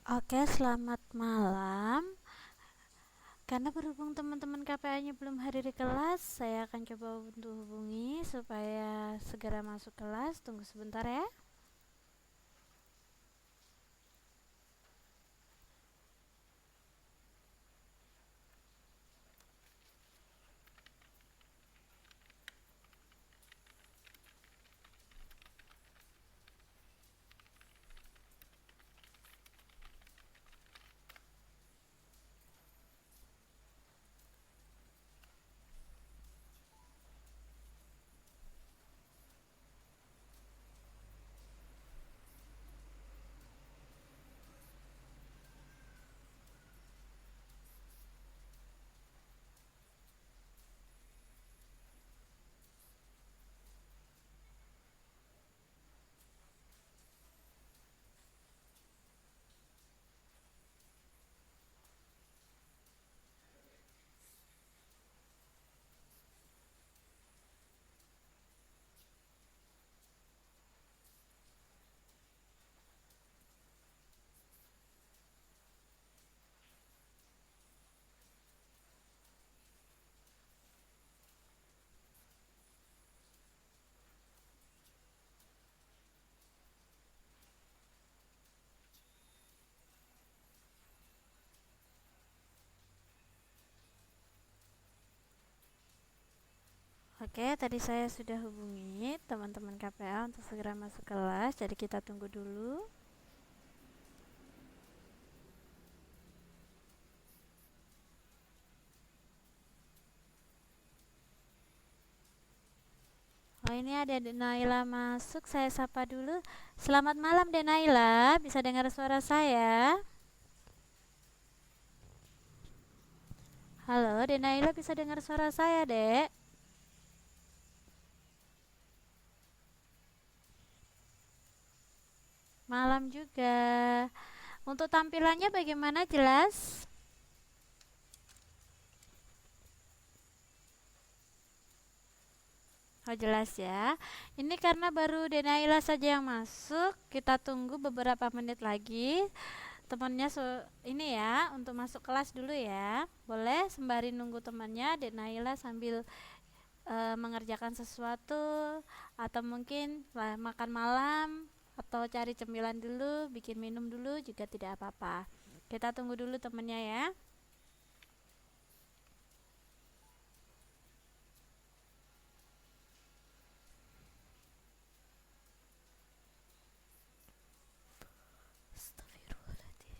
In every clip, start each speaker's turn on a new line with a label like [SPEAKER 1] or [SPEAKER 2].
[SPEAKER 1] Oke, selamat malam. Karena berhubung teman-teman KPA-nya belum hadir di kelas, saya akan coba untuk hubungi supaya segera masuk kelas. Tunggu sebentar ya. Oke, tadi saya sudah hubungi teman-teman KPA untuk segera masuk kelas, jadi kita tunggu dulu. Oh, ini ada Denaila masuk, saya sapa dulu. Selamat malam Denaila, bisa dengar suara saya? Halo, Denaila bisa dengar suara saya, Dek? Malam juga. Untuk tampilannya bagaimana, jelas? Oh, jelas ya. Ini karena baru Denaila saja yang masuk, kita tunggu beberapa menit lagi. Temannya ini ya untuk masuk kelas dulu ya. Boleh sembari nunggu temannya Denaila sambil mengerjakan sesuatu atau mungkin makan malam atau cari cemilan dulu, bikin minum dulu juga tidak apa-apa. Kita tunggu dulu temannya ya. Astagfirullahaladzim.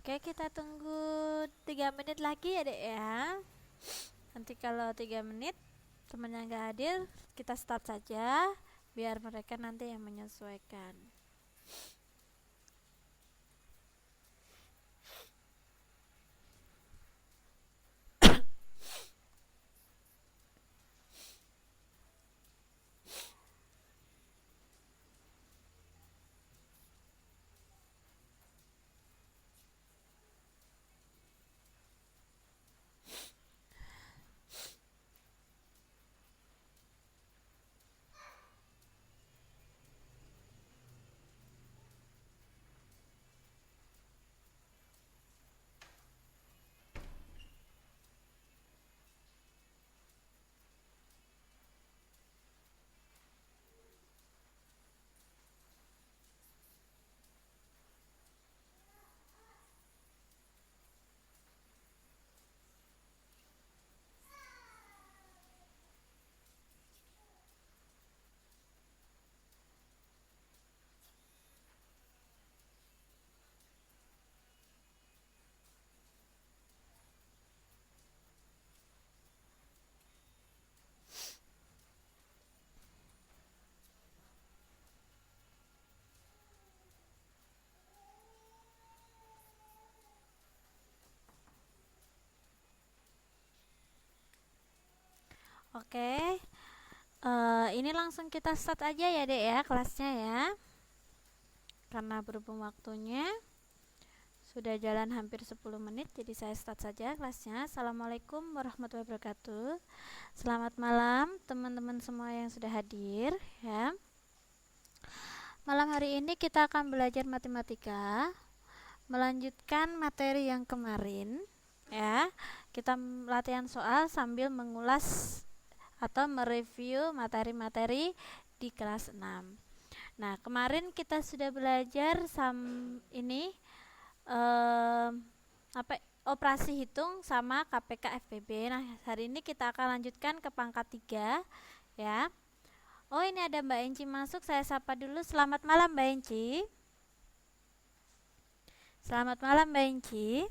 [SPEAKER 1] Oke, kita tunggu 3 menit lagi ya dek ya. Nanti kalau 3 menit temannya nggak hadir, kita start saja biar mereka nanti yang menyesuaikan. Oke, ini langsung kita start aja ya dek ya kelasnya ya. Karena berhubung waktunya sudah jalan hampir 10 menit, jadi saya start saja kelasnya. Assalamualaikum warahmatullahi wabarakatuh. Selamat malam teman-teman semua yang sudah hadir ya. Malam hari ini kita akan belajar matematika, melanjutkan materi yang kemarin ya. Kita latihan soal sambil mengulas atau mereview materi-materi di kelas 6. Nah, kemarin kita sudah belajar ini operasi hitung sama KPK FPB. Nah, hari ini kita akan lanjutkan ke pangkat 3 ya. Oh, ini ada Mbak Enci masuk, saya sapa dulu. Selamat malam Mbak Enci. Selamat malam Mbak Enci.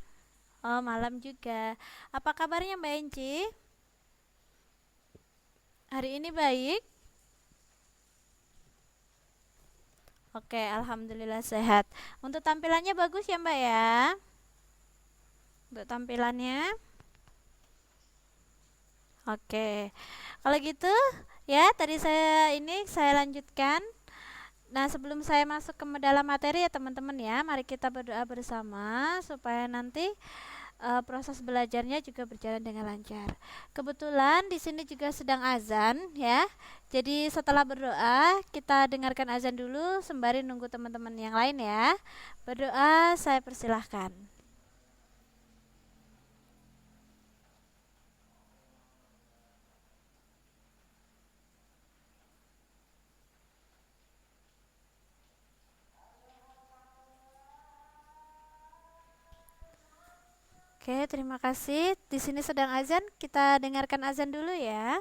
[SPEAKER 1] Oh, malam juga. Apa kabarnya Mbak Enci? Hari ini baik? Oke, alhamdulillah sehat. Untuk tampilannya bagus ya Mbak ya? Untuk tampilannya? Oke. Kalau gitu ya, tadi saya lanjutkan. Nah, sebelum saya masuk ke dalam materi ya teman-teman ya, mari kita berdoa bersama supaya nanti proses belajarnya juga berjalan dengan lancar. Kebetulan di sini juga sedang azan ya. Jadi setelah berdoa, kita dengarkan azan dulu sembari nunggu teman-teman yang lain ya. Berdoa, saya persilahkan. Oke, terima kasih. Di sini sedang azan, kita dengarkan azan dulu ya.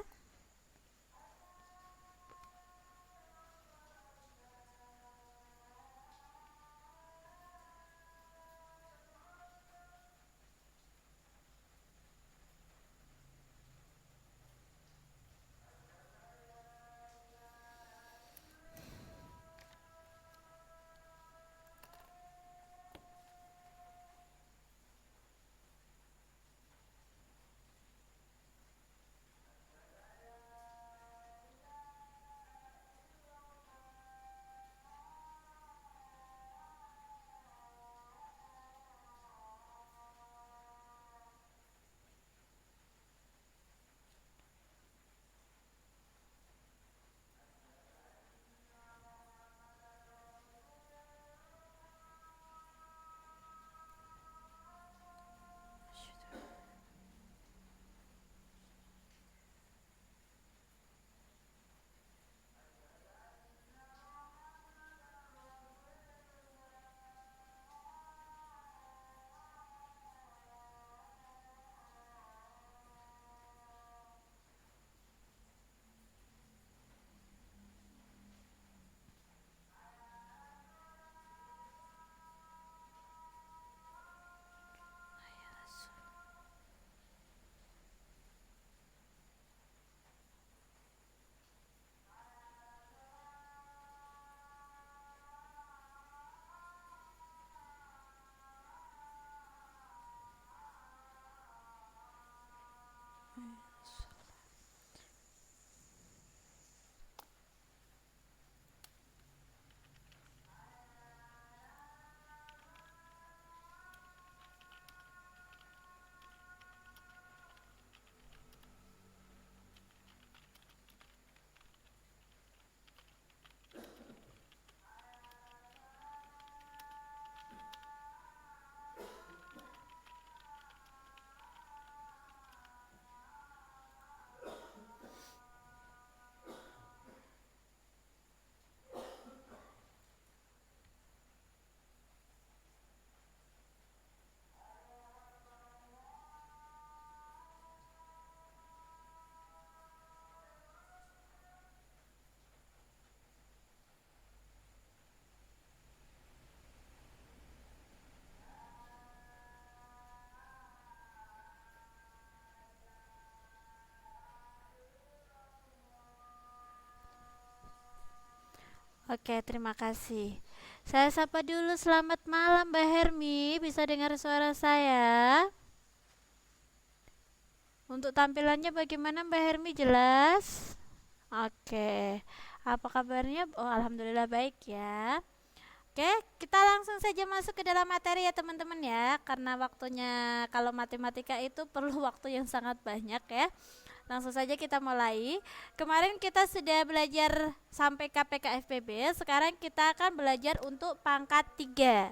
[SPEAKER 1] Oke, terima kasih. Saya sapa dulu, selamat malam Mbak Hermi, bisa dengar suara saya? Untuk tampilannya bagaimana Mbak Hermi, jelas? Oke, apa kabarnya? Oh, alhamdulillah baik ya. Oke, kita langsung saja masuk ke dalam materi ya teman-teman ya. Karena waktunya kalau matematika itu perlu waktu yang sangat banyak ya. Langsung saja kita mulai. Kemarin kita sudah belajar sampai KPK-FPB, sekarang kita akan belajar untuk pangkat 3.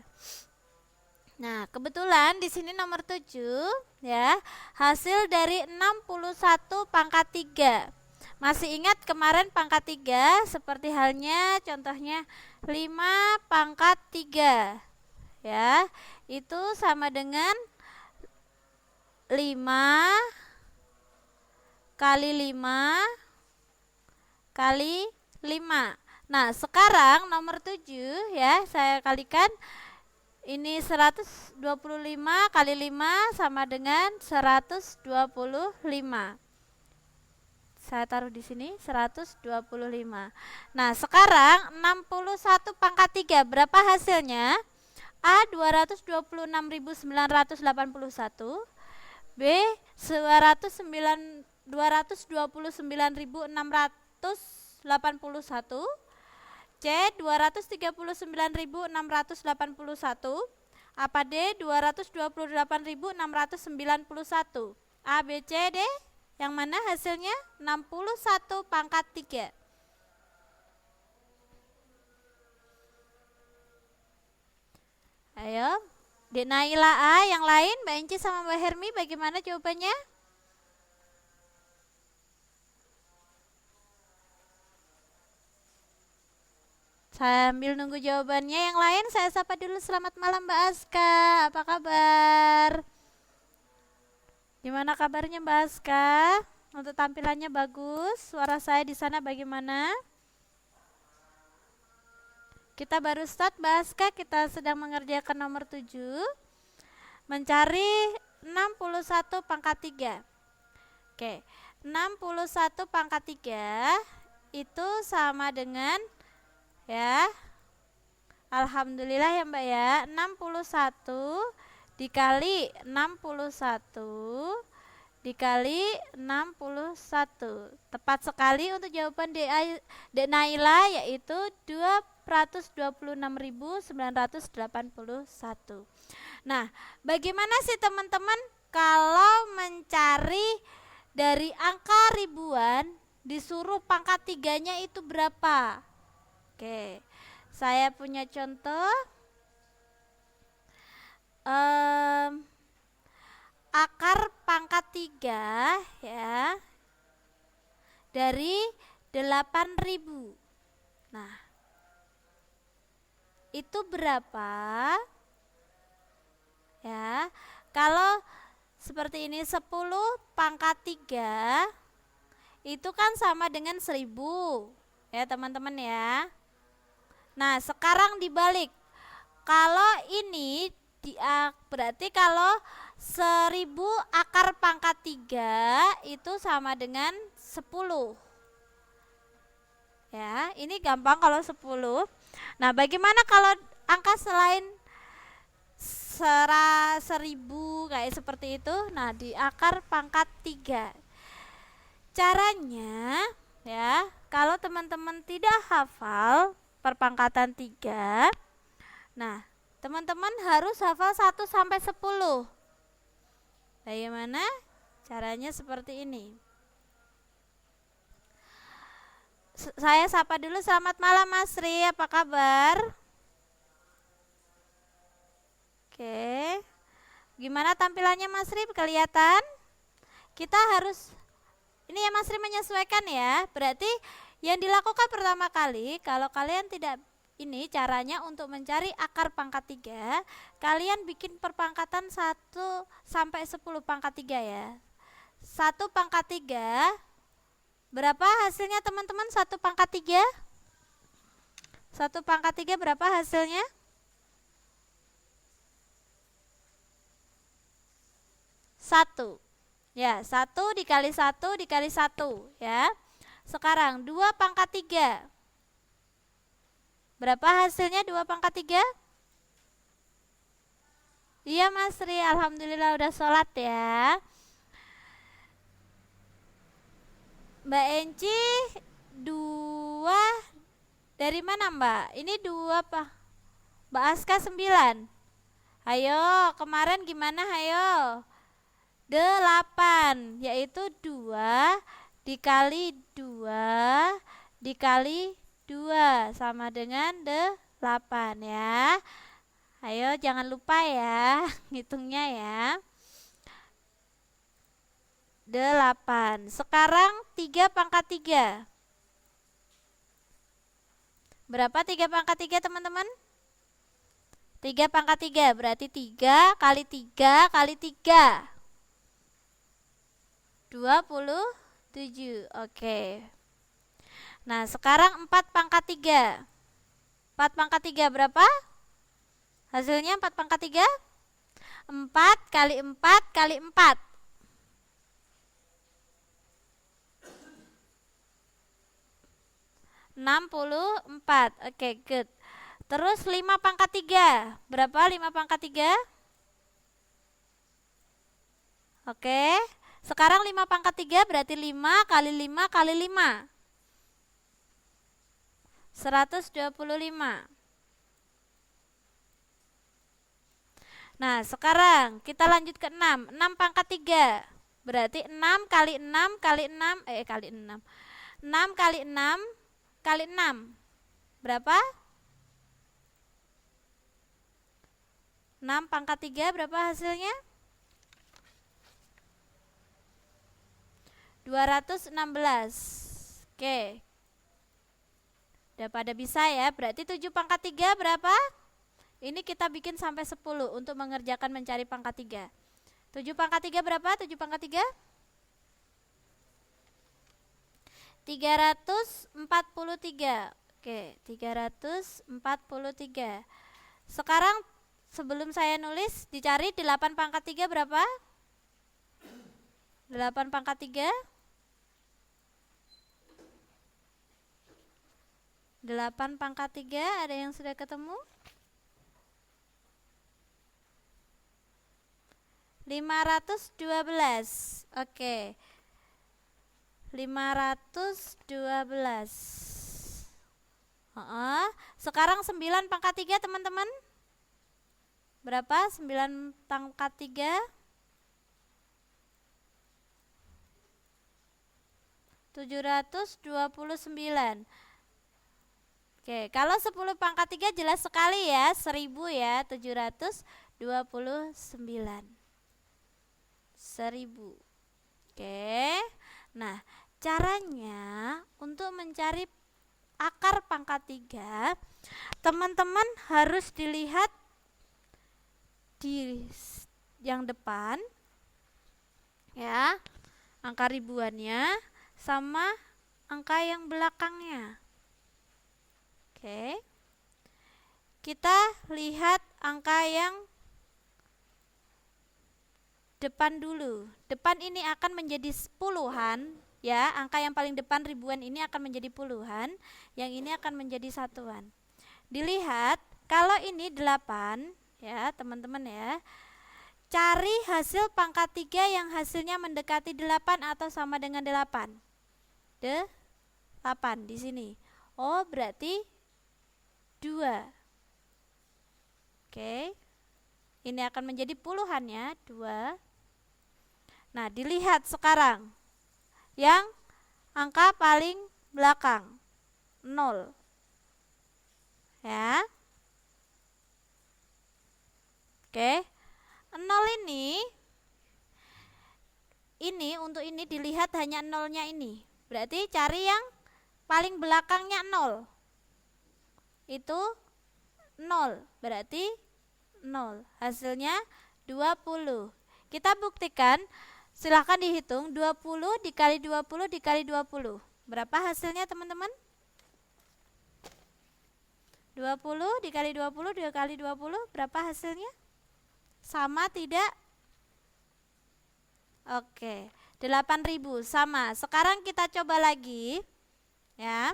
[SPEAKER 1] Nah, kebetulan di sini nomor 7 ya, hasil dari 61 pangkat 3. Masih ingat kemarin pangkat 3 seperti halnya contohnya 5 pangkat 3 ya. Itu sama dengan 5 kali 5 kali 5. Nah, sekarang nomor 7 ya, saya kalikan ini 125 kali 5 sama dengan 125. Saya taruh di sini 125. Nah, sekarang 61 pangkat 3 berapa hasilnya? A 226.981, B 229.681, C 239.681, apa D 228.691. A, B, C, D, yang mana hasilnya? 61 pangkat 3. Ayo, Dek Naila A, yang lain Mbak Enci sama Mbak Hermi bagaimana jawabannya? Sambil nunggu jawabannya yang lain, saya sapa dulu, selamat malam Mbak Aska, apa kabar? Gimana kabarnya Mbak Aska? Untuk tampilannya bagus, suara saya di sana bagaimana? Kita baru start Mbak Aska, kita sedang mengerjakan nomor 7, mencari 61 pangkat 3. Oke, 61 pangkat 3 itu sama dengan ya, alhamdulillah ya Mbak ya, 61 dikali 61 dikali 61. Tepat sekali untuk jawaban Dek Naila, yaitu 226.981. Nah, bagaimana sih teman-teman kalau mencari dari angka ribuan disuruh pangkat 3-nya itu berapa? Oke, saya punya contoh. Akar pangkat 3 ya dari 8.000. Nah, itu berapa? Ya, kalau seperti ini 10 pangkat 3 itu kan sama dengan 1.000 ya teman-teman ya. Nah, sekarang dibalik. Kalau ini berarti kalau 1.000 akar pangkat 3 itu sama dengan 10. Ya, ini gampang kalau 10. Nah, bagaimana kalau angka selain 1.000 kayak seperti itu? Nah, di akar pangkat 3. Caranya ya, kalau teman-teman tidak hafal perpangkatan 3, nah, teman-teman harus hafal 1 sampai 10. Bagaimana? Caranya seperti ini. Saya sapa dulu, selamat malam Mas Ri, apa kabar? Oke. Gimana tampilannya Mas Ri, kelihatan? Kita harus ini ya Mas Ri menyesuaikan ya. Berarti yang dilakukan pertama kali, kalau kalian tidak ini caranya untuk mencari akar pangkat 3, kalian bikin perpangkatan 1 sampai 10 pangkat 3 ya. 1 pangkat 3, berapa hasilnya teman-teman? 1 pangkat 3? 1 pangkat 3 berapa hasilnya? 1. Ya, 1 dikali 1 dikali 1 ya. Sekarang 2 pangkat 3. Berapa hasilnya 2 pangkat 3? Iya Mas Ri, alhamdulillah udah sholat ya. Mbak Enci 2 dari mana Mbak? Ini 2 apa? Mbak Aska 9. Ayo, kemarin gimana? Ayo. 8, yaitu 2 dikali 2 dikali 2 sama dengan 8 ya. Ayo jangan lupa ya ngitungnya ya. 8. Sekarang 3 pangkat 3. Berapa 3 pangkat 3 teman-teman? 3 pangkat 3 berarti 3 kali 3 kali 3. 27. Oke. Nah sekarang 4 pangkat 3. 4 pangkat 3 berapa? Hasilnya 4 pangkat 3? 4 kali 4 kali 4. 64. Oke, good. Terus 5 pangkat 3. Berapa 5 pangkat 3? Oke. Sekarang 5 pangkat 3 berarti 5 kali 5 kali 5. 125. Nah, sekarang kita lanjut ke 6. 6 pangkat 3. Berarti 6 kali 6 kali 6 kali 6. 6 kali 6 kali 6. Berapa? 6 pangkat 3 berapa hasilnya? 216. Oke. Udah pada bisa ya. Berarti 7 pangkat 3 berapa? Ini kita bikin sampai 10 untuk mengerjakan mencari pangkat 3. 7 pangkat 3 berapa? 7 pangkat 3? 343. Oke, 343. Sekarang sebelum saya nulis dicari 8 pangkat 3 berapa? 8 pangkat 3? 8 pangkat 3 ada yang sudah ketemu? 512. Oke. 512. Sekarang 9 pangkat 3 teman-teman. Berapa? 9 pangkat 3? 729. Oke, kalau 10 pangkat 3 jelas sekali ya, 1000 ya, 729. 1000. Oke. Nah, caranya untuk mencari akar pangkat 3, teman-teman harus dilihat di yang depan ya, angka ribuannya sama angka yang belakangnya. Oke. Kita lihat angka yang depan dulu. Depan ini akan menjadi puluhan ya, angka yang paling depan ribuan ini akan menjadi puluhan, yang ini akan menjadi satuan. Dilihat kalau ini 8 ya teman-teman ya, cari hasil pangkat 3 yang hasilnya mendekati 8 atau sama dengan 8. 8 di sini. Oh berarti 2. Oke. Ini akan menjadi puluhan ya, 2. Nah, dilihat sekarang yang angka paling belakang 0 ya. Oke. 0 ini untuk ini dilihat hanya nolnya ini. Berarti cari yang paling belakangnya 0. Itu 0. Berarti 0. Hasilnya 20. Kita buktikan. Silahkan dihitung 20 dikali 20 dikali 20. Berapa hasilnya teman-teman? 20 dikali 20 dikali 20 berapa hasilnya? Sama tidak? Oke, 8.000 sama. Sekarang kita coba lagi ya.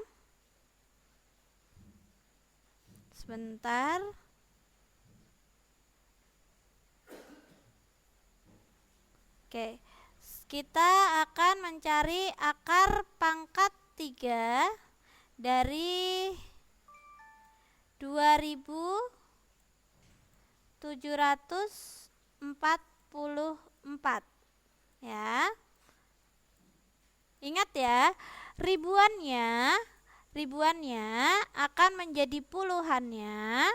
[SPEAKER 1] Sebentar. Oke, kita akan mencari akar pangkat 3 dari 2744 ya. Ingat ya, ribuannya akan menjadi puluhannya.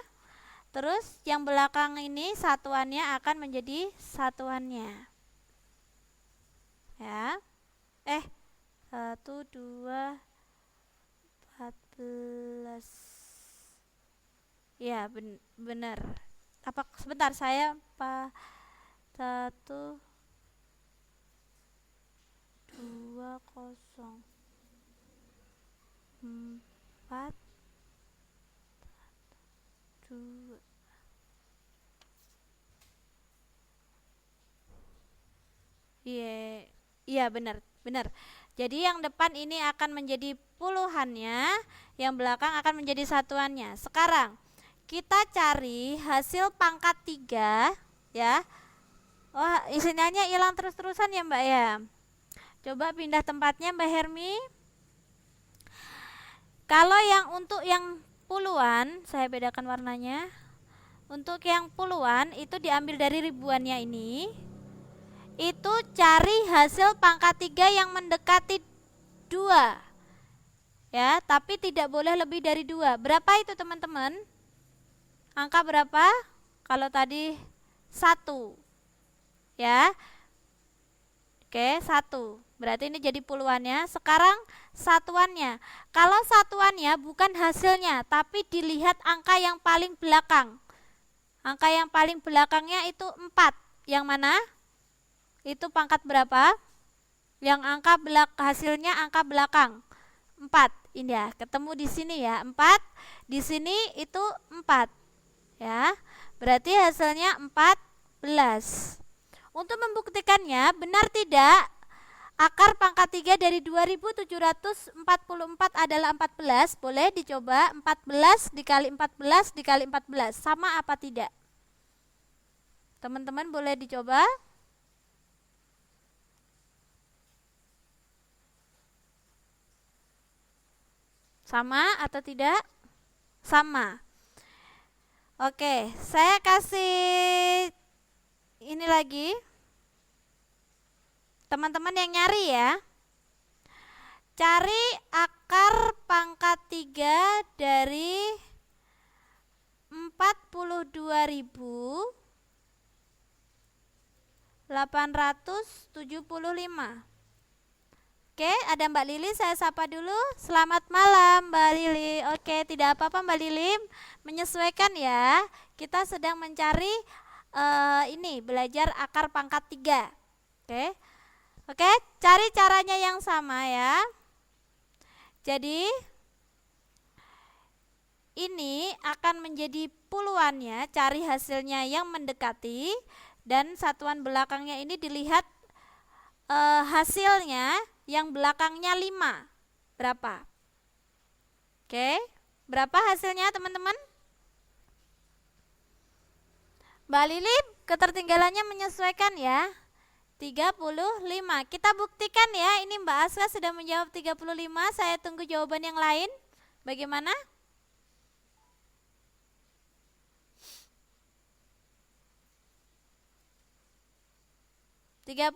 [SPEAKER 1] Terus yang belakang ini satuannya akan menjadi satuannya. Ya. 1 2 14. Ya, benar. Apa sebentar saya 1 2 0 4 2. Iya, benar. Jadi yang depan ini akan menjadi puluhannya, yang belakang akan menjadi satuannya. Sekarang kita cari hasil pangkat 3 ya. Wah, isinya hilang terus-terusan ya Mbak ya. Coba pindah tempatnya Mbak Hermi. Kalau untuk yang puluhan, saya bedakan warnanya. Untuk yang puluhan itu diambil dari ribuannya ini. Itu cari hasil pangkat 3 yang mendekati 2 ya, tapi tidak boleh lebih dari 2. Berapa itu teman-teman? Angka berapa? Kalau tadi 1 ya. Oke, 1 berarti ini jadi puluhannya. Sekarang satuannya, kalau satuannya bukan hasilnya tapi dilihat angka yang paling belakang. Angka yang paling belakangnya itu 4. Yang mana? Itu pangkat berapa? Yang hasilnya angka belakang 4. Ini ya, ketemu di sini ya, 4. Di sini itu 4. Ya. Berarti hasilnya 14. Untuk membuktikannya, benar tidak akar pangkat 3 dari 2744 adalah 14? Boleh dicoba 14 dikali 14 dikali 14. Sama apa tidak? Teman-teman boleh dicoba. Sama atau tidak? Sama. Oke, saya kasih ini lagi. Teman-teman yang nyari ya. Cari akar pangkat 3 dari 42.875. Oke, ada Mbak Lili, saya sapa dulu. Selamat malam Mbak Lili. Oke, tidak apa-apa Mbak Lili, menyesuaikan ya. Kita sedang mencari belajar akar pangkat 3. Oke, cari caranya yang sama ya. Jadi ini akan menjadi puluhannya, cari hasilnya yang mendekati, dan satuan belakangnya ini dilihat hasilnya yang belakangnya 5. Berapa? Oke, berapa hasilnya teman-teman? Mbak Lili ketertinggalannya menyesuaikan ya. 35. Kita buktikan ya, ini Mbak Aska sudah menjawab 35. Saya tunggu jawaban yang lain. Bagaimana? (35)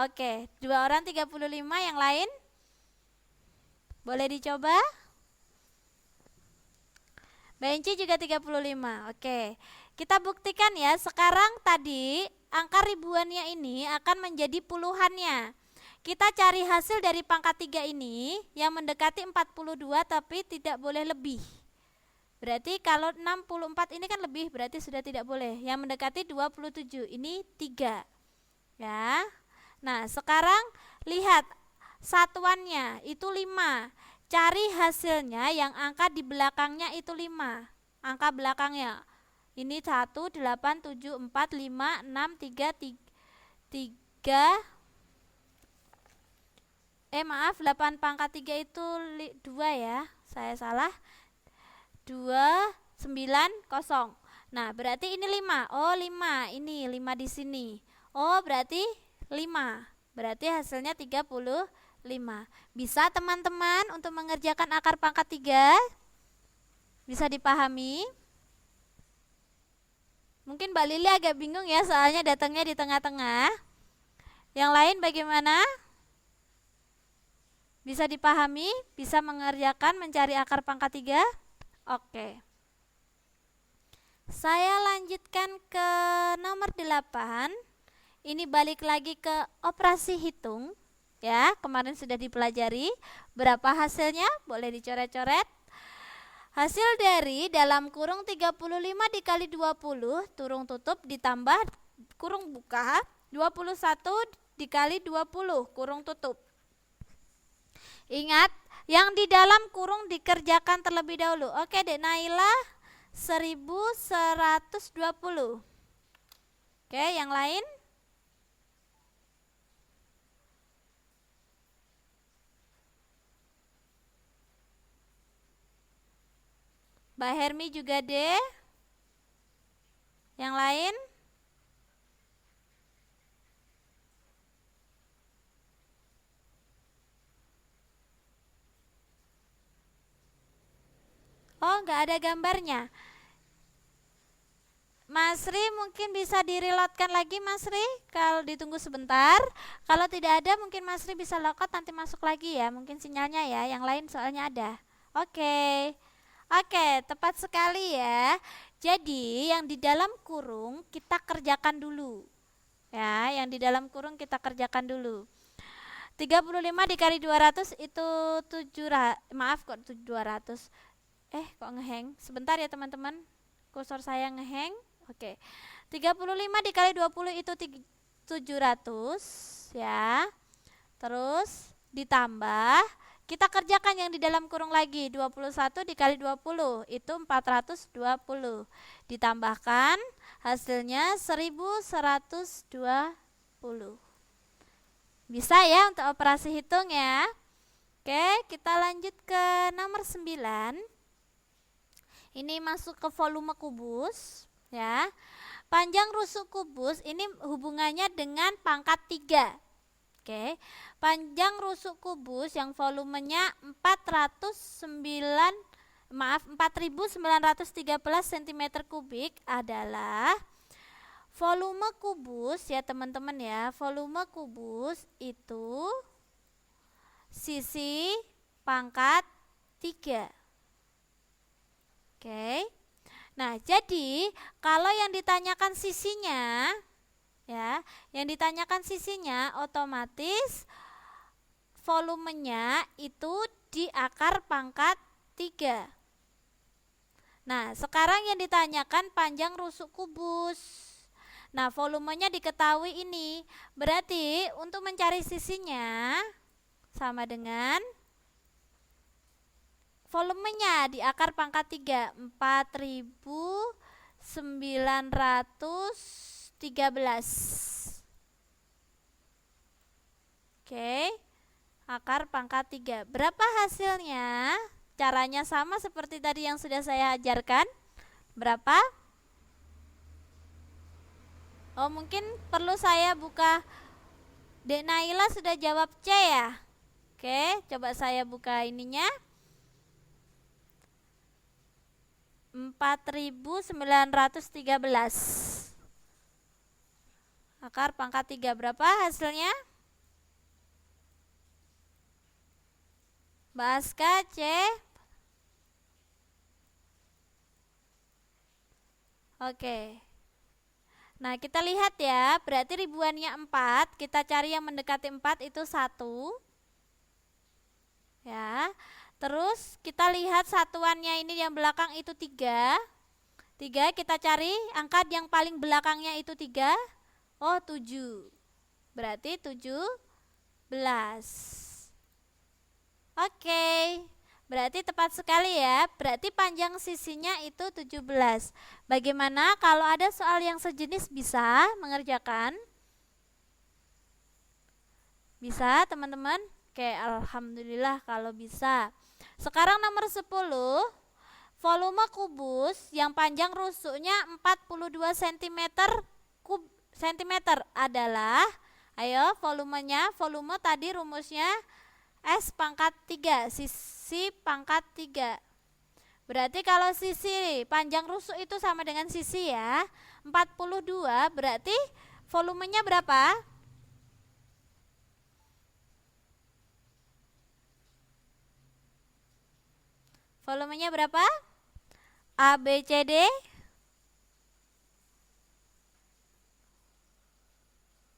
[SPEAKER 1] Oke, 2 orang 35, yang lain? Boleh dicoba? Mbak Enci juga 35. Oke. Kita buktikan ya, sekarang tadi angka ribuannya ini akan menjadi puluhannya. Kita cari hasil dari pangkat 3 ini yang mendekati 42 tapi tidak boleh lebih. Berarti kalau 64 ini kan lebih, berarti sudah tidak boleh. Yang mendekati 27, ini 3. Ya. Nah, sekarang lihat satuannya itu 5. Cari hasilnya yang angka di belakangnya itu 5. Angka belakangnya. Ini 1, 8, 7, 4, 5, 6, 3, 8 pangkat 3 itu 2 ya. Saya salah. 2, 90. Nah, berarti ini 5. Oh, 5. Ini 5 di sini. Oh, berarti 5. Berarti hasilnya 35. Bisa teman-teman untuk mengerjakan akar pangkat 3? Bisa dipahami? Mungkin Mbak Lili agak bingung ya, soalnya datangnya di tengah-tengah. Yang lain bagaimana? Bisa dipahami? Bisa mengerjakan mencari akar pangkat 3? Oke. Saya lanjutkan ke nomor 8. Ini balik lagi ke operasi hitung. Ya, kemarin sudah dipelajari. Berapa hasilnya? Boleh dicoret-coret. Hasil dari dalam kurung 35 dikali 20 kurung tutup ditambah kurung buka 21 dikali 20 kurung tutup. Ingat, yang di dalam kurung dikerjakan terlebih dahulu. Oke, Dek Naila, 1120. Oke, yang lain? Mbak Hermi juga deh. Yang lain? Oh, nggak ada gambarnya. Mas Ri mungkin bisa direloadkan lagi, Mas Ri, kalau ditunggu sebentar. Kalau tidak ada mungkin Mas Ri bisa logout nanti masuk lagi ya, mungkin sinyalnya ya. Yang lain soalnya ada. Oke. Oke, tepat sekali ya. Jadi yang di dalam kurung kita kerjakan dulu. Ya, yang di dalam kurung kita kerjakan dulu. 35 dikali 200 itu 200. Kok ngeheng? Sebentar ya teman-teman. Kursor saya ngeheng. Oke. 35 dikali 20 itu 700 ya. Terus ditambah, kita kerjakan yang di dalam kurung lagi. 21 dikali 20 itu 420. Ditambahkan hasilnya 1120. Bisa ya untuk operasi hitung ya. Oke, kita lanjut ke nomor 9. Ini masuk ke volume kubus ya. Panjang rusuk kubus ini hubungannya dengan pangkat 3. Oke. Panjang rusuk kubus yang volumenya 4913 cm kubik adalah volume kubus ya teman-teman ya. Volume kubus itu sisi pangkat 3. Oke. Nah, jadi kalau yang ditanyakan sisinya ya, yang ditanyakan sisinya otomatis volumenya itu di akar pangkat 3. Nah, sekarang yang ditanyakan panjang rusuk kubus. Nah, volumenya diketahui ini. Berarti untuk mencari sisinya sama dengan volumenya di akar pangkat 3, 4913. Oke, akar pangkat 3. Berapa hasilnya? Caranya sama seperti tadi yang sudah saya ajarkan. Berapa? Oh, mungkin perlu saya buka. Dek Naila sudah jawab C ya? Oke, coba saya buka ininya. 4913. Akar pangkat 3 berapa hasilnya? Mbak Aska C. Oke. Nah, kita lihat ya, berarti ribuannya 4, kita cari yang mendekati 4 itu 1. Ya. Terus kita lihat satuannya ini yang belakang itu 3. 3 kita cari angka yang paling belakangnya itu 3. Oh, 7. Berarti 17. Oke. Berarti tepat sekali ya. Berarti panjang sisinya itu 17. Bagaimana kalau ada soal yang sejenis, bisa mengerjakan? Bisa, teman-teman? Oke, alhamdulillah kalau bisa. Sekarang nomor 10. volume kubus yang panjang rusuknya 42 cm adalah, ayo volume tadi rumusnya S pangkat 3, sisi pangkat 3. Berarti kalau sisi panjang rusuk itu sama dengan sisi ya, 42, berarti volumenya berapa? Volumenya berapa? A, B, C, D.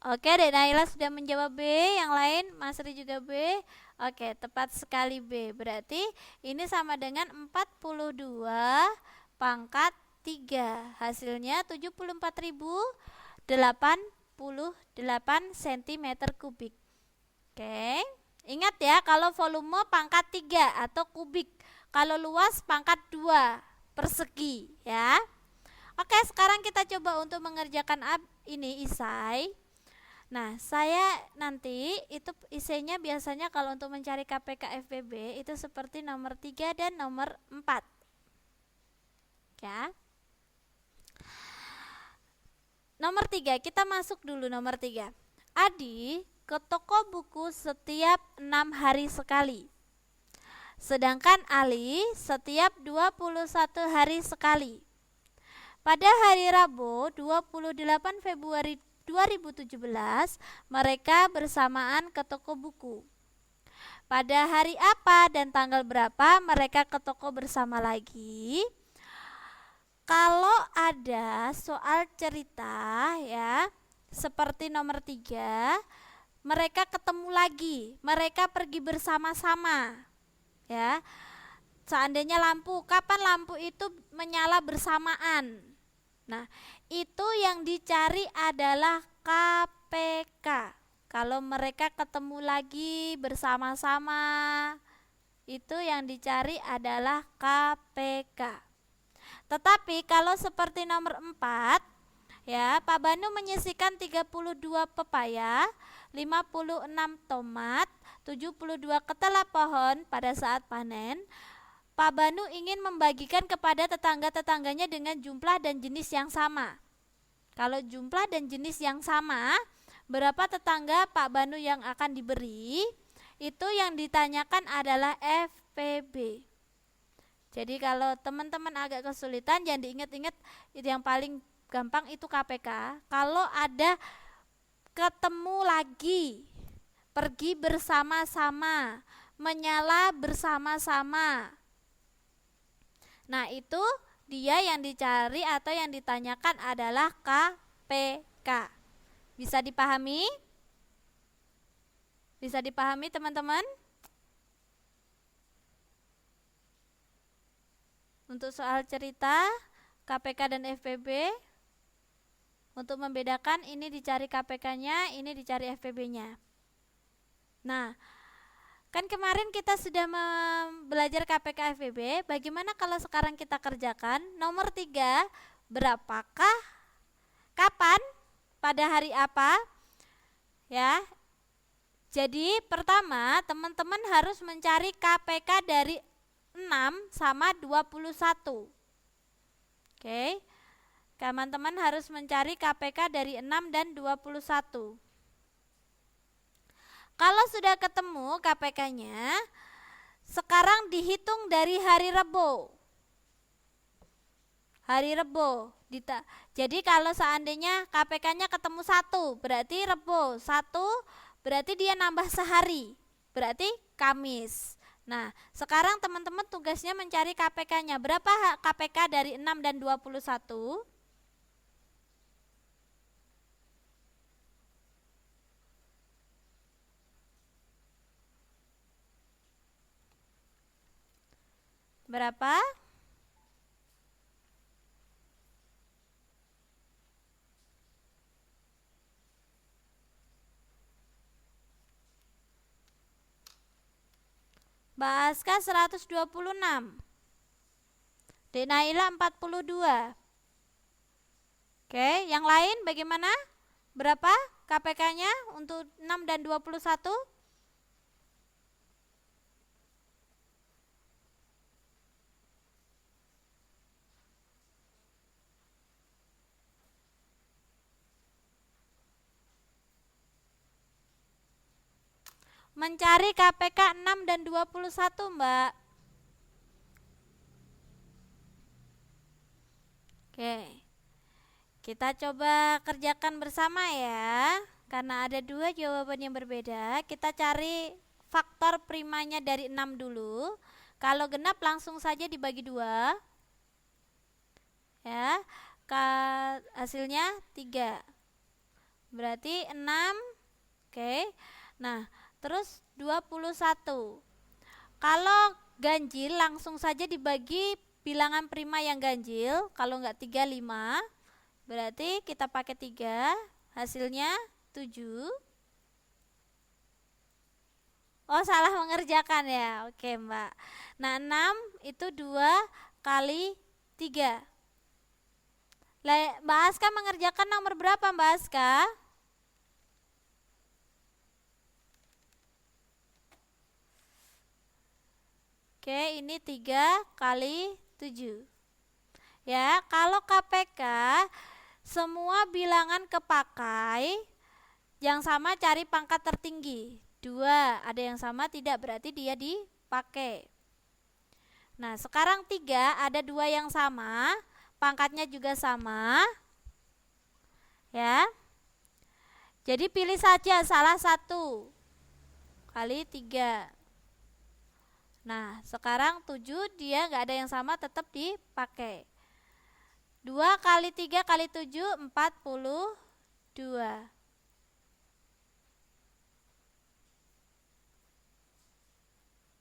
[SPEAKER 1] Oke, Dek Naila sudah menjawab B, yang lain Mas Ri juga B. Oke, tepat sekali B. Berarti ini sama dengan 42 pangkat 3. Hasilnya 74.088 cm3. Oke. Ingat ya, kalau volume pangkat 3 atau kubik. Kalau luas pangkat 2 persegi ya. Oke, sekarang kita coba untuk mengerjakan ini isai. Nah, saya nanti itu isinya biasanya kalau untuk mencari KPK FPB itu seperti nomor 3 dan nomor 4. Ya. Nomor 3, kita masuk dulu nomor 3. Adi ke toko buku setiap 6 hari sekali. Sedangkan Ali setiap 21 hari sekali. Pada hari Rabu 28 Februari 2017 mereka bersamaan ke toko buku. Pada hari apa dan tanggal berapa mereka ke toko bersama lagi? Kalau ada soal cerita ya, seperti nomor 3, mereka ketemu lagi, mereka pergi bersama-sama. Ya. Seandainya lampu, kapan lampu itu menyala bersamaan? Nah, itu yang dicari adalah KPK. Kalau mereka ketemu lagi bersama-sama, itu yang dicari adalah KPK. Tetapi kalau seperti nomor 4, ya, Pak Banu menyisihkan 32 pepaya, 56 tomat, 72 ketela pohon pada saat panen. Pak Banu ingin membagikan kepada tetangga-tetangganya dengan jumlah dan jenis yang sama. Kalau jumlah dan jenis yang sama, berapa tetangga Pak Banu yang akan diberi? Itu yang ditanyakan adalah FPB. Jadi kalau teman-teman agak kesulitan, jangan diingat-ingat, itu yang paling gampang itu KPK. Kalau ada ketemu lagi, pergi bersama-sama, menyala bersama-sama. Nah, itu dia yang dicari atau yang ditanyakan adalah KPK. Bisa dipahami? Bisa dipahami teman-teman? Untuk soal cerita, KPK dan FPB, untuk membedakan ini dicari KPK-nya, ini dicari FPB-nya. Nah, kan kemarin kita sudah belajar KPK FPB, bagaimana kalau sekarang kita kerjakan? Nomor 3, berapakah, kapan, pada hari apa? Ya. Jadi pertama, teman-teman harus mencari KPK dari 6 sama 21. Oke. Teman-teman harus mencari KPK dari 6 dan 21. Kalau sudah ketemu KPK-nya, sekarang dihitung dari hari Rebo. Hari Rebo. Jadi kalau seandainya KPK-nya ketemu 1, berarti Rebo. 1 berarti dia nambah sehari, berarti Kamis. Nah, sekarang teman-teman tugasnya mencari KPK-nya. Berapa KPK dari 6 dan 21? Berapa? Mbak Aska 126. Dek Naila 42. Oke, yang lain bagaimana? Berapa KPK-nya untuk 6 dan 21? Mencari KPK 6 dan 21, Mbak. Oke. Kita coba kerjakan bersama ya. Karena ada dua jawaban yang berbeda, kita cari faktor primanya dari 6 dulu. Kalau genap langsung saja dibagi 2. Ya. Hasilnya 3. Berarti 6. Oke. Nah, terus 21. Kalau ganjil langsung saja dibagi bilangan prima yang ganjil. Kalau enggak 3, 5. Berarti kita pakai 3. Hasilnya 7. Oh, salah mengerjakan ya. Oke, Mbak. Nah, 6 itu 2 kali 3. Mbak Aska mengerjakan nomor berapa, Mbak Aska? Oke, ini 3 kali 7. Ya, kalau KPK semua bilangan kepakai, yang sama cari pangkat tertinggi. 2, ada yang sama tidak, berarti dia dipakai. Nah, sekarang 3, ada 2 yang sama, pangkatnya juga sama. Ya. Jadi pilih saja salah satu. Kali 3. Nah, sekarang 7 dia nggak ada yang sama, tetap dipakai. 2 kali 3 kali 7, 42.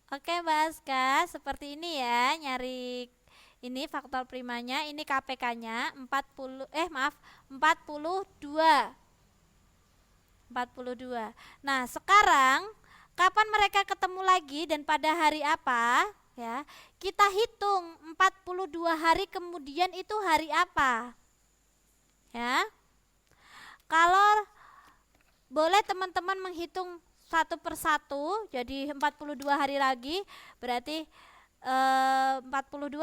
[SPEAKER 1] Oke, Mbak Aska, seperti ini ya, nyari ini faktor primanya, ini KPK-nya 42. Nah, sekarang kapan mereka ketemu lagi dan pada hari apa? Ya, kita hitung 42 hari kemudian itu hari apa? Ya. Kalau boleh teman-teman menghitung satu persatu, jadi 42 hari lagi, berarti 42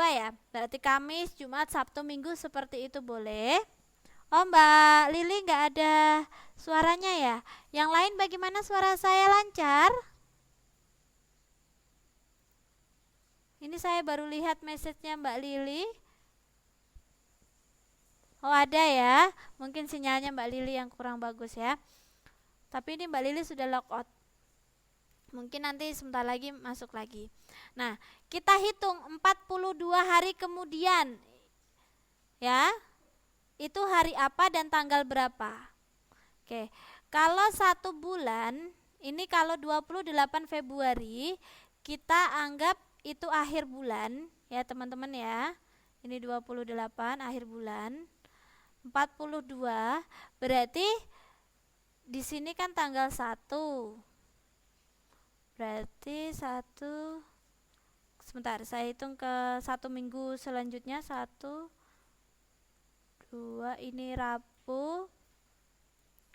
[SPEAKER 1] ya. Berarti Kamis, Jumat, Sabtu, Minggu seperti itu boleh. Oh, Mbak Lili nggak ada suaranya ya. Yang lain bagaimana, suara saya lancar? Ini saya baru lihat message-nya Mbak Lili. Oh, ada ya. Mungkin sinyalnya Mbak Lili yang kurang bagus ya. Tapi ini Mbak Lili sudah logout. Mungkin nanti sebentar lagi masuk lagi. Nah, kita hitung 42 hari kemudian. Ya. Itu hari apa dan tanggal berapa? Oke. Kalau 1 bulan, ini kalau 28 Februari, kita anggap itu akhir bulan ya, teman-teman ya. Ini 28 akhir bulan. 42 berarti di sini kan tanggal 1. Berarti 1, sebentar saya hitung ke 1 minggu selanjutnya. 1, 2, ini Rabu,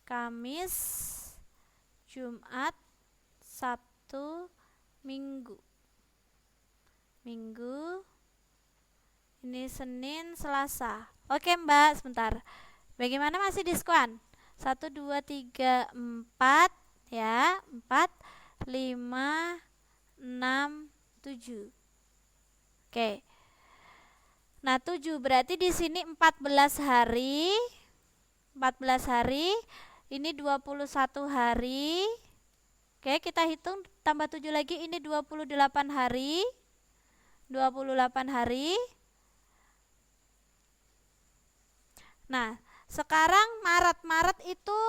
[SPEAKER 1] Kamis, Jumat, Sabtu, Minggu. Ini Senin, Selasa. Oke, Mbak, sebentar. Bagaimana, masih diskon? 1, 2, 3, 4 ya. 4, 5, 6, 7. Oke. Nah, 7 berarti di sini 14 hari. 14 hari. Ini 21 hari. Oke, kita hitung tambah 7 lagi, ini 28 hari. 28 hari. Nah, sekarang Maret itu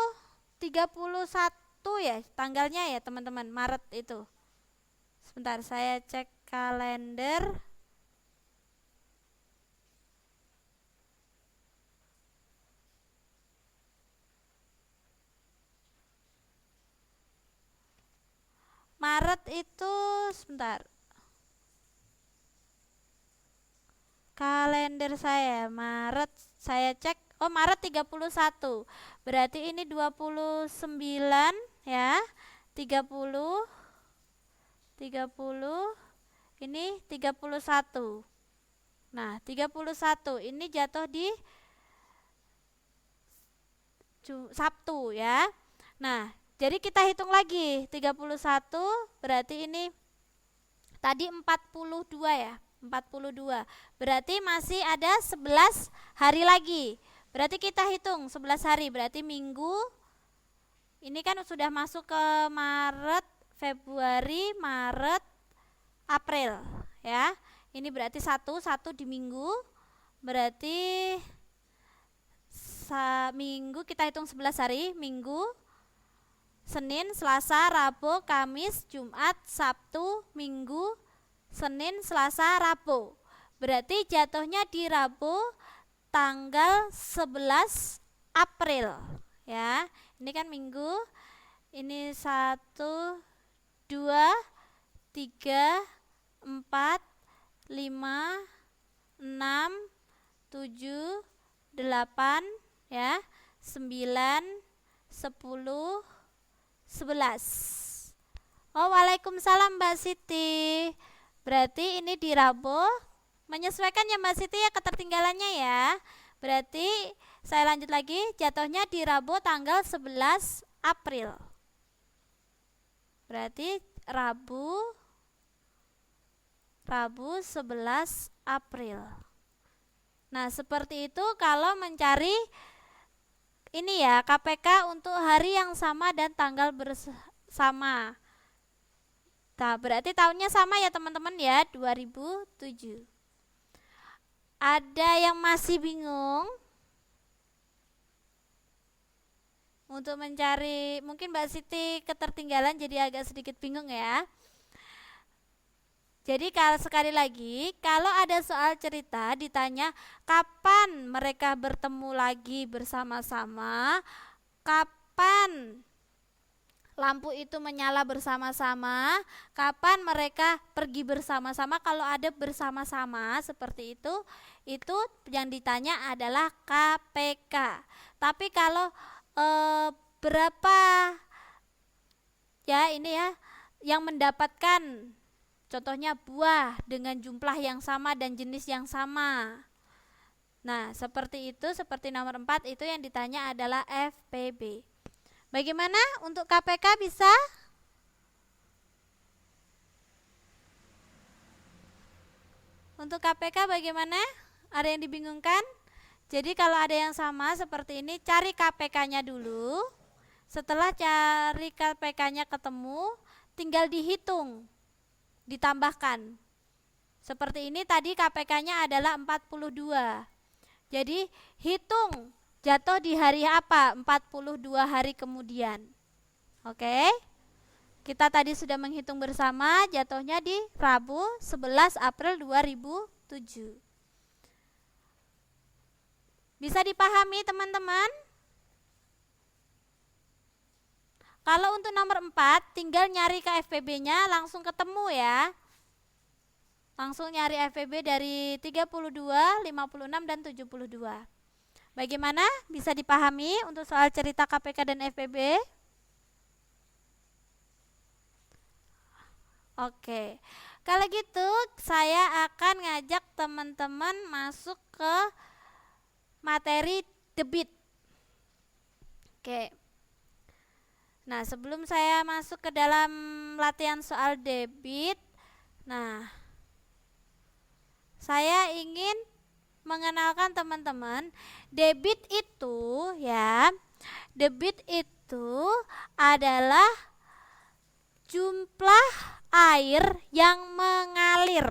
[SPEAKER 1] 31 ya tanggalnya ya, teman-teman. Maret itu. Sebentar saya cek kalender. Maret itu sebentar. Kalender saya Maret saya cek. Oh, Maret 31. Berarti ini 29 ya. 30. Ini 31. Nah, 31 ini jatuh di Sabtu ya. Nah, Jadi kita hitung lagi, 31 berarti ini tadi 42 ya, 42. Berarti masih ada 11 hari lagi. Berarti kita hitung 11 hari, berarti minggu. Ini kan sudah masuk ke Maret, Februari, Maret, April ya. Ini berarti satu di minggu. Berarti minggu kita hitung 11 hari, Minggu, Senin, Selasa, Rabu, Kamis, Jumat, Sabtu, Minggu, Senin, Selasa, Rabu. Berarti jatuhnya di Rabu tanggal 11 April ya. Ini kan minggu. Ini 1 2 3 4 5 6 7 8 ya, 9 10 11. Oh, waalaikumsalam Mbak Siti. Berarti ini di Rabu. Menyesuaikan ya Mbak Siti ya ketertinggalannya ya. Berarti saya lanjut lagi, jatuhnya di Rabu tanggal 11 April. Berarti Rabu 11 April. Nah, seperti itu kalau mencari ini ya, KPK untuk hari yang sama dan tanggal bersama. Nah, berarti tahunnya sama ya teman-teman ya, 2007. Ada yang masih bingung? Untuk mencari, mungkin Mbak Siti ketertinggalan jadi agak sedikit bingung ya. Jadi sekali lagi, kalau ada soal cerita ditanya kapan mereka bertemu lagi bersama-sama, kapan lampu itu menyala bersama-sama, kapan mereka pergi bersama-sama, kalau ada bersama-sama seperti itu yang ditanya adalah KPK. Tapi kalau berapa ya ini ya yang mendapatkan, contohnya buah dengan jumlah yang sama dan jenis yang sama. Nah, seperti itu, seperti nomor 4 itu yang ditanya adalah FPB. Bagaimana untuk KPK bisa? Untuk KPK bagaimana? Ada yang dibingungkan? Jadi kalau ada yang sama seperti ini, cari KPK-nya dulu. Setelah cari KPK-nya ketemu, tinggal dihitung, ditambahkan. Seperti ini tadi KPK-nya adalah 42. Jadi hitung jatuh di hari apa? 42 hari kemudian. Oke. Kita tadi sudah menghitung bersama, jatuhnya di Rabu 11 April 2007. Bisa dipahami teman-teman? Kalau untuk nomor 4, tinggal nyari ke FPB-nya langsung ketemu ya. Langsung nyari FPB dari 32, 56, dan 72. Bagaimana? Bisa dipahami untuk soal cerita KPK dan FPB? Oke. Kalau gitu, saya akan ngajak teman-teman masuk ke materi debit. Oke. Nah, sebelum saya masuk ke dalam latihan soal debit, nah, saya ingin mengenalkan teman-teman, debit itu ya, debit itu adalah jumlah air yang mengalir.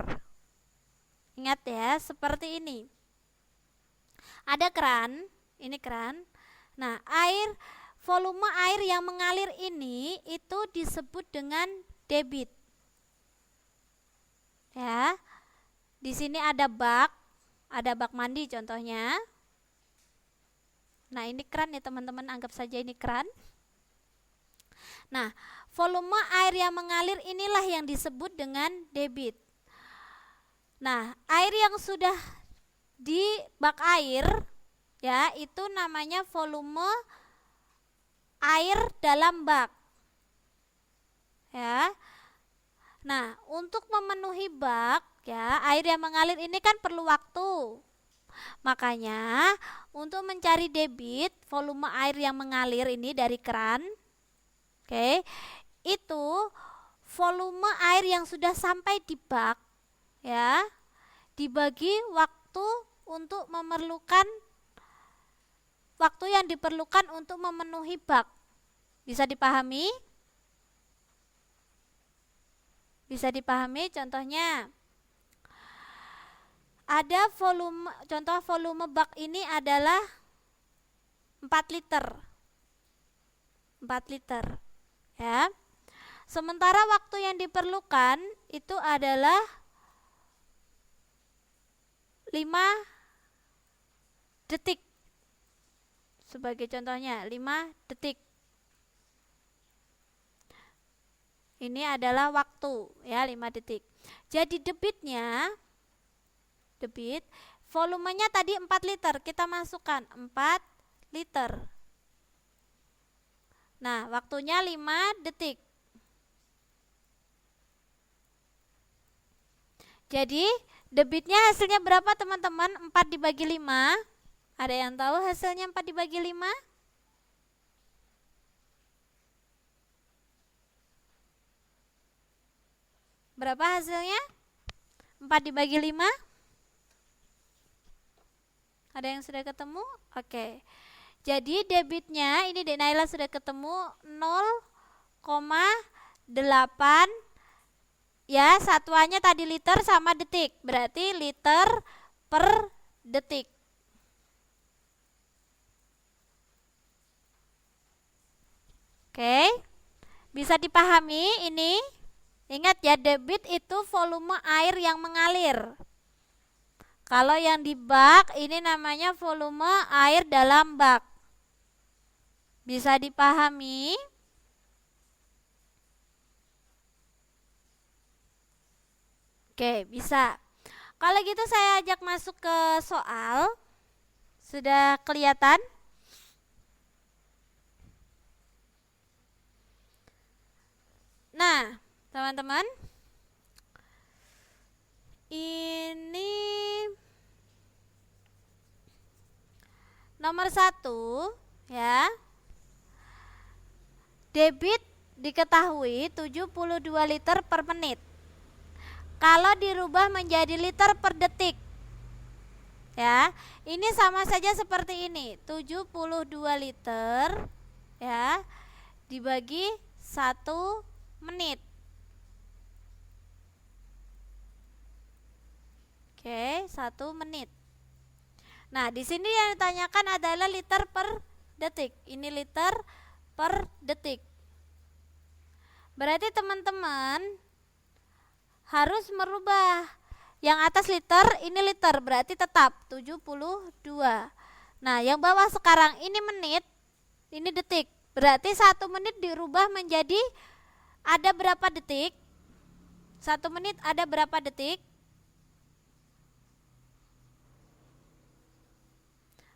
[SPEAKER 1] Ingat ya, seperti ini. Ada keran, ini keran. Nah, volume air yang mengalir ini itu disebut dengan debit. Ya. Di sini ada bak mandi contohnya. Nah, ini keran ya teman-teman, anggap saja ini keran. Nah, volume air yang mengalir inilah yang disebut dengan debit. Nah, air yang sudah di bak air ya, itu namanya volume air dalam bak. Ya. Nah, untuk memenuhi bak ya, air yang mengalir ini kan perlu waktu. Makanya, untuk mencari debit volume air yang mengalir ini dari keran, Oke, itu volume air yang sudah sampai di bak, ya, dibagi waktu yang diperlukan untuk memenuhi bak. Bisa dipahami? Bisa dipahami contohnya. Ada contoh volume bak ini adalah 4 liter. 4 liter, ya. Sementara waktu yang diperlukan itu adalah 5 detik. Sebagai contohnya, 5 detik. Ini adalah waktu, ya, 5 detik. Jadi debit volumenya tadi 4 liter, kita masukkan 4 liter. Nah, waktunya 5 detik. Jadi debitnya hasilnya berapa teman-teman? 4 dibagi 5. Ada yang tahu hasilnya 4 dibagi 5? Berapa hasilnya? 4 dibagi 5? Ada yang sudah ketemu? Oke. Jadi debitnya, ini Dek Naila sudah ketemu 0,8, ya, satuannya tadi liter sama detik, berarti liter per detik. Oke, bisa dipahami ini? Ingat ya, debit itu volume air yang mengalir. Kalau yang di bak ini namanya volume air dalam bak. Bisa dipahami? Oke, bisa. Kalau gitu saya ajak masuk ke soal. Sudah kelihatan? Nah, teman-teman, ini nomor 1, ya. Debit diketahui 72 liter per menit. Kalau dirubah menjadi liter per detik, ya, ini sama saja seperti ini, 72 liter, ya, dibagi 1 menit. Oke, 1 menit. Nah, di sini yang ditanyakan adalah liter per detik. Ini liter per detik. Berarti teman-teman harus merubah. Yang atas liter, ini liter, berarti tetap 72. Nah, yang bawah sekarang ini menit, ini detik. Berarti 1 menit dirubah menjadi ada berapa detik? 1 menit ada berapa detik?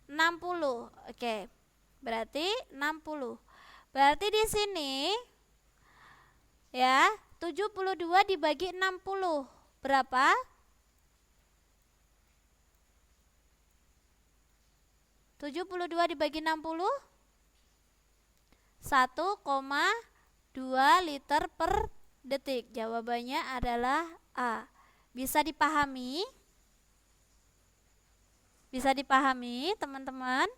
[SPEAKER 1] 60. Oke. Berarti 60. Berarti di sini, ya, 72 dibagi 60 berapa? 72 dibagi 60 1,2 liter per detik. Jawabannya adalah A. Bisa dipahami? Bisa dipahami, teman-teman?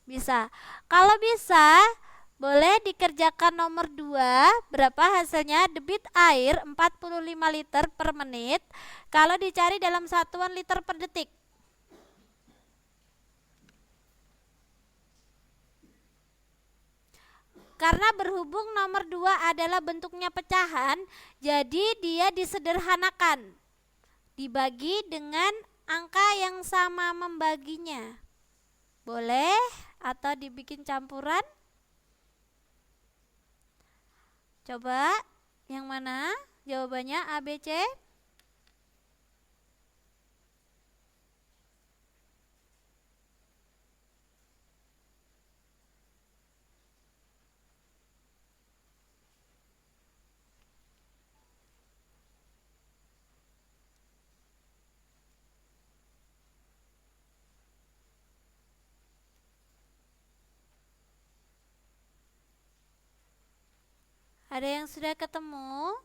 [SPEAKER 1] Bisa. Kalau bisa, boleh dikerjakan nomor 2. Berapa hasilnya? Debit air 45 liter per menit. Kalau dicari dalam satuan liter per detik. Karena berhubung nomor 2 adalah bentuknya pecahan, jadi dia disederhanakan. Dibagi dengan angka yang sama membaginya. Boleh atau dibikin campuran? Coba yang mana jawabannya? A, B, C? Ada yang sudah ketemu?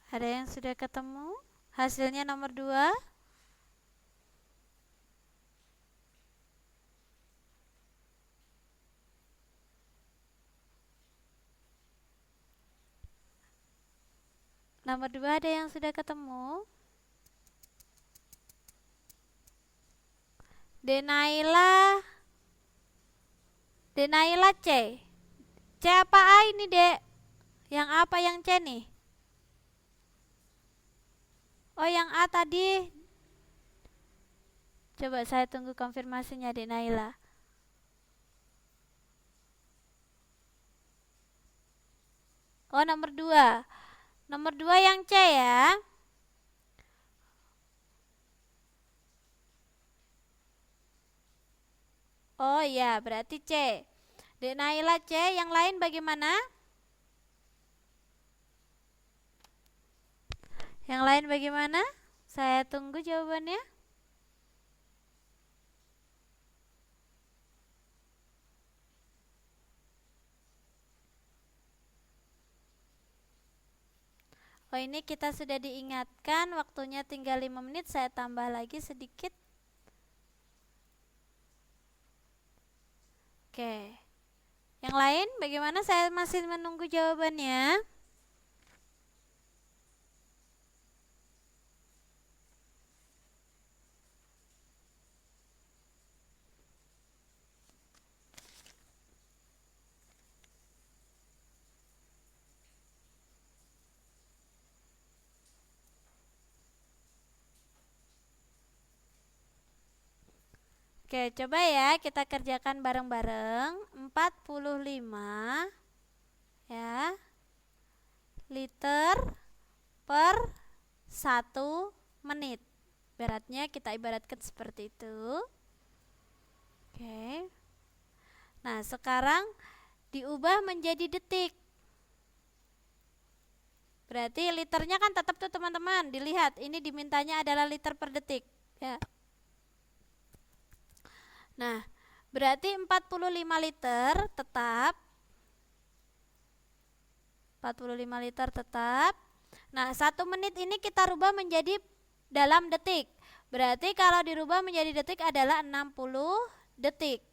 [SPEAKER 1] Ada yang sudah ketemu? Hasilnya nomor 2. Nomor 2 ada yang sudah ketemu? Denaila C. C apa A ini, Dek? Yang apa yang C nih? Oh, yang A tadi. Coba saya tunggu konfirmasinya, Dek Naila. Oh, nomor 2. Nomor 2 yang C ya. Oh iya, berarti C. Dek Naila C, yang lain bagaimana? Yang lain bagaimana? Saya tunggu jawabannya. Oh, ini kita sudah diingatkan waktunya tinggal 5 menit, saya tambah lagi sedikit. Oke. Yang lain bagaimana? Saya masih menunggu jawabannya. Oke, coba ya kita kerjakan bareng-bareng. 45 ya liter per 1 menit. Beratnya kita ibaratkan seperti itu. Oke. Nah, sekarang diubah menjadi detik. Berarti liternya kan tetap tuh teman-teman. Dilihat, ini dimintanya adalah liter per detik ya. Nah, berarti 45 liter tetap. 45 liter tetap. Nah, 1 menit ini kita rubah menjadi dalam detik. Berarti kalau dirubah menjadi detik adalah 60 detik.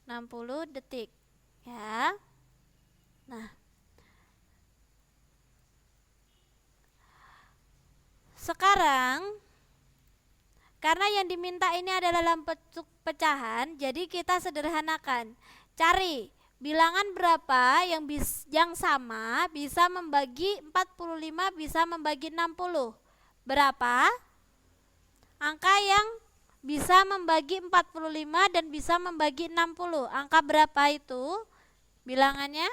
[SPEAKER 1] 60 detik. Ya. Nah. Sekarang karena yang diminta ini adalah dalam bentuk pecahan, jadi kita sederhanakan. Cari bilangan berapa yang sama bisa membagi 45 bisa membagi 60. Berapa? Angka yang bisa membagi 45 dan bisa membagi 60. Angka berapa itu? Bilangannya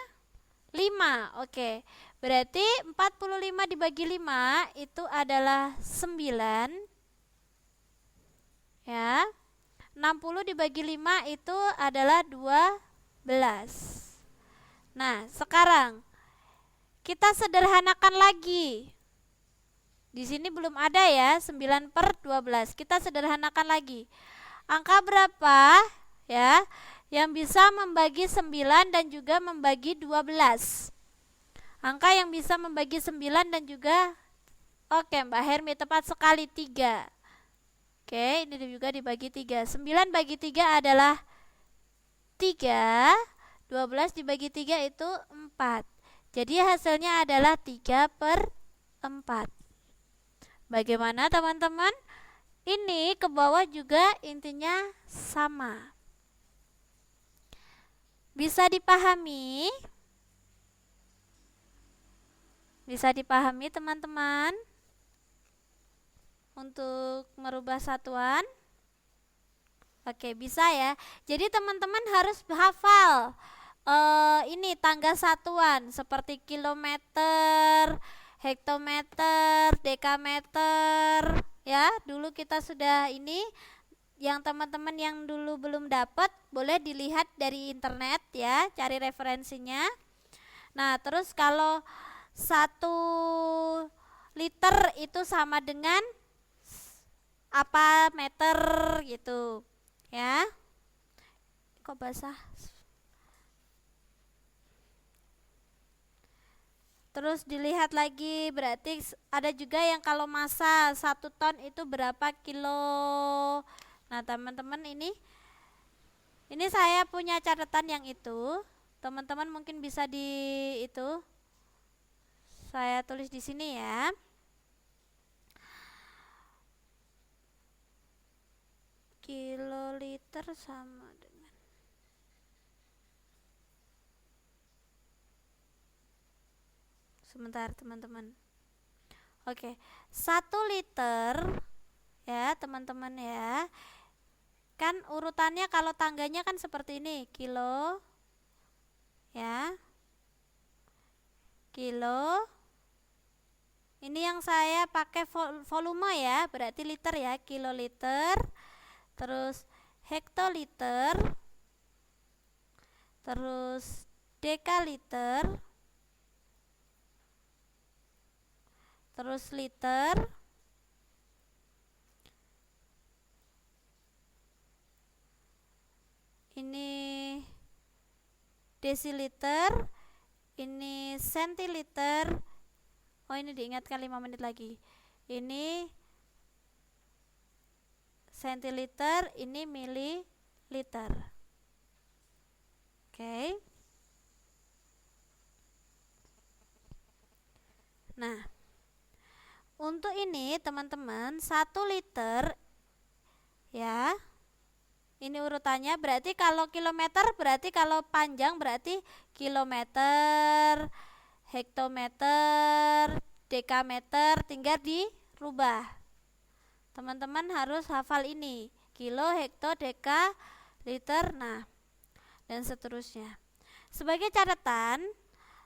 [SPEAKER 1] 5. Oke. Berarti 45 dibagi 5 itu adalah 9. Ya. 60 dibagi 5 itu adalah 12. Nah, sekarang kita sederhanakan lagi. Di sini belum ada ya, 9 per 12. Kita sederhanakan lagi. Angka berapa ya yang bisa membagi 9 dan juga membagi 12? Angka yang bisa membagi 9 dan juga, oke Mbak Hermi, tepat sekali, 3. Oke, ini juga dibagi 3. 9 bagi 3 adalah 3. 12 dibagi 3 itu 4. Jadi hasilnya adalah 3 per 4. Bagaimana teman-teman? Ini ke bawah juga intinya sama. Bisa dipahami? Bisa dipahami teman-teman? Untuk merubah satuan. Oke, bisa ya. Jadi teman-teman harus hafal ini tangga satuan seperti kilometer, hektometer, dekameter ya. Dulu kita sudah ini. Yang teman-teman yang dulu belum dapat boleh dilihat dari internet ya, cari referensinya. Nah, terus kalau satu liter itu sama dengan apa meter gitu ya. Kok basah? Terus dilihat lagi, berarti ada juga yang kalau massa 1 ton itu berapa kilo. Nah teman-teman, ini saya punya catatan yang itu. Teman-teman mungkin bisa di itu saya tulis di sini ya. Kiloliter sama dengan, sebentar teman-teman. Oke, 1 liter ya teman-teman ya. Kan urutannya kalau tangganya kan seperti ini, kilo ya. Kilo. Ini yang saya pakai volume ya, berarti liter ya, kiloliter. Terus hektoliter. Terus dekaliter. Terus liter. Ini desiliter, ini sentiliter. Oh ini diingatkan 5 menit lagi. Ini sentiliter, ini mililiter. Oke. Nah, untuk ini teman-teman 1 liter ya. Ini urutannya, berarti kalau kilometer berarti kalau panjang berarti kilometer, hektometer, dekameter, tinggal dirubah. Teman-teman harus hafal ini, kilo, hekto, deka, liter, nah dan seterusnya. Sebagai catatan,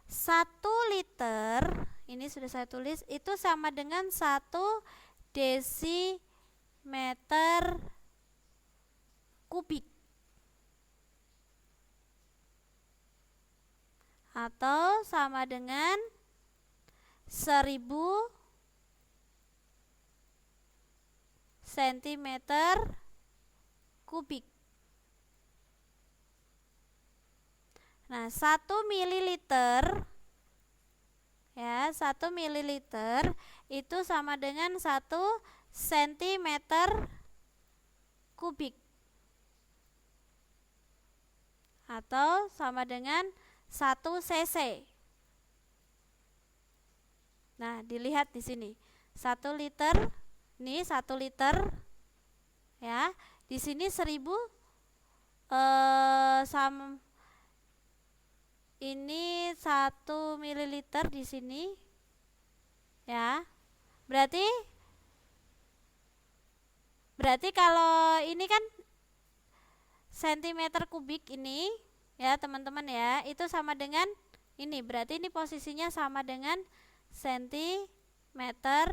[SPEAKER 1] 1 liter ini sudah saya tulis, itu sama dengan 1 desimeter kubik atau sama dengan 1000 sentimeter kubik. Nah, 1 mililiter ya, 1 mililiter itu sama dengan 1 sentimeter kubik atau sama dengan 1 cc. Nah, dilihat di sini. 1 liter, ini 1 liter ya. Di sini 1000 ini 1 mililiter di sini ya. Berarti kalau ini kan sentimeter kubik ini ya teman-teman ya, itu sama dengan ini, berarti ini posisinya sama dengan sentimeter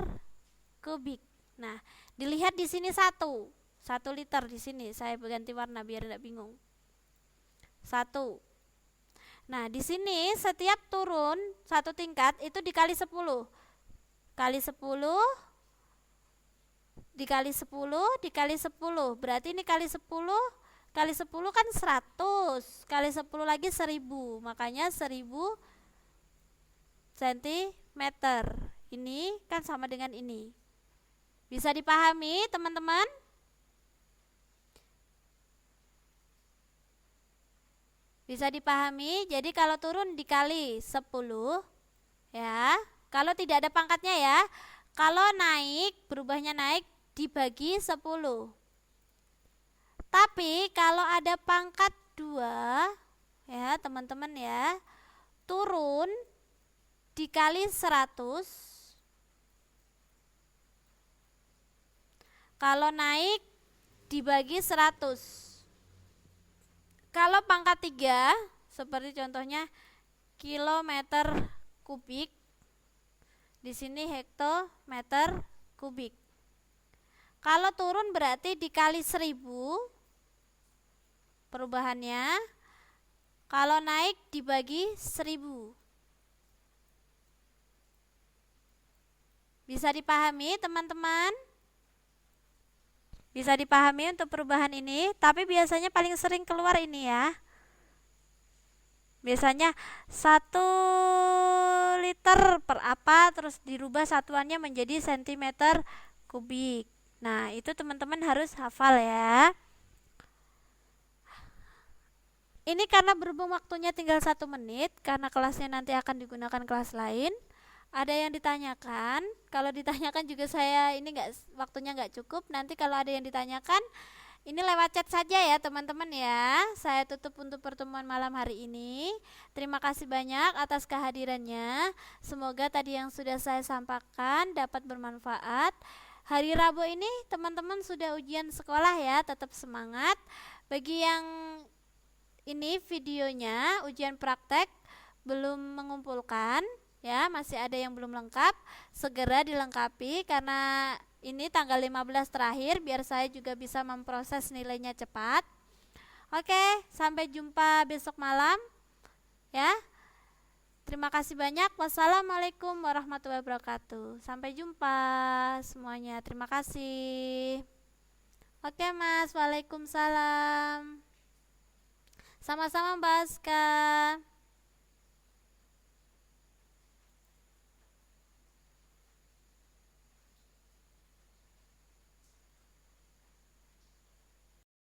[SPEAKER 1] kubik. Nah, dilihat di sini 1 liter di sini, saya ganti warna biar tidak bingung. 1. Nah, di sini setiap turun 1 tingkat itu dikali 10. Kali 10 dikali 10 dikali 10. Berarti ini kali 10 kali 10 kan 100, kali 10 lagi 1000, makanya 1000 cm. Ini kan sama dengan ini. Bisa dipahami teman-teman? Bisa dipahami, jadi kalau turun dikali 10 ya, kalau tidak ada pangkatnya ya. Kalau naik, berubahnya naik dibagi 10. Tapi kalau ada pangkat 2 ya teman-teman ya, turun dikali 100. Kalau naik dibagi 100. Kalau pangkat 3 seperti contohnya kilometer kubik, di sini hektometer kubik. Kalau turun berarti dikali 1000 perubahannya, kalau naik dibagi 1000. Bisa dipahami teman-teman? Bisa dipahami untuk perubahan ini, tapi biasanya paling sering keluar ini ya. Biasanya 1 liter per apa, terus dirubah satuannya menjadi sentimeter kubik. Nah, itu teman-teman harus hafal ya. Ini karena berhubung waktunya tinggal 1 menit, karena kelasnya nanti akan digunakan kelas lain. Ada yang ditanyakan? Kalau ditanyakan juga saya ini waktunya nggak cukup. Nanti kalau ada yang ditanyakan, ini lewat chat saja ya teman-teman ya. Saya tutup untuk pertemuan malam hari ini. Terima kasih banyak atas kehadirannya. Semoga tadi yang sudah saya sampaikan dapat bermanfaat. Hari Rabu ini teman-teman sudah ujian sekolah ya, tetap semangat. Bagi yang ini videonya ujian praktek belum mengumpulkan ya, masih ada yang belum lengkap, segera dilengkapi karena ini tanggal 15 terakhir biar saya juga bisa memproses nilainya cepat. Oke, sampai jumpa besok malam ya. Terima kasih banyak. Wassalamualaikum warahmatullahi wabarakatuh. Sampai jumpa semuanya. Terima kasih. Oke Mas, waalaikumsalam. Sama-sama Mbak Aska.